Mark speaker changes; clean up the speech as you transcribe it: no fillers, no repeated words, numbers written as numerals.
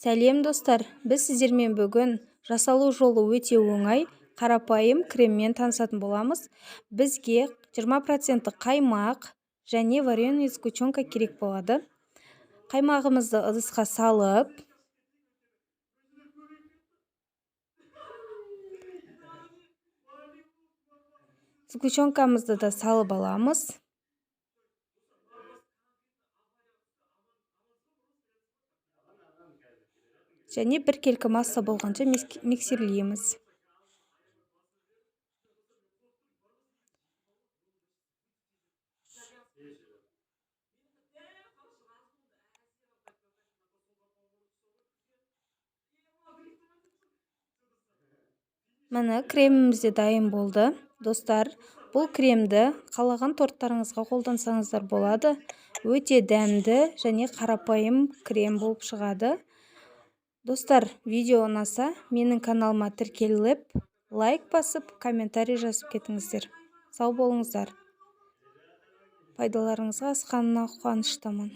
Speaker 1: Сәлем достар, біз сіздермен бүгін жасалу жолы өте оңай, қарапайым креммен танысатын боламыз. Бізге 20% қаймақ және вареный сгущенка керек болады. Қаймағымызды ыдысқа салып, сгущенкамызды да салып аламыз. Және бір келкі масса болғанша миксерлейміз. Міне креміміз де дайын болды. Достар, бұл кремді қалаған торттарыңызға қолдансаңыздар болады. Өте дәмді және қарапайым крем болып шығады. Достар, видео ұнаса, менің каналыма тіркеліп, лайк басып, комментарий жазып кетіңіздер. Сау болыңыздар. Пайдаларыңызға асқанына қуаныштымын.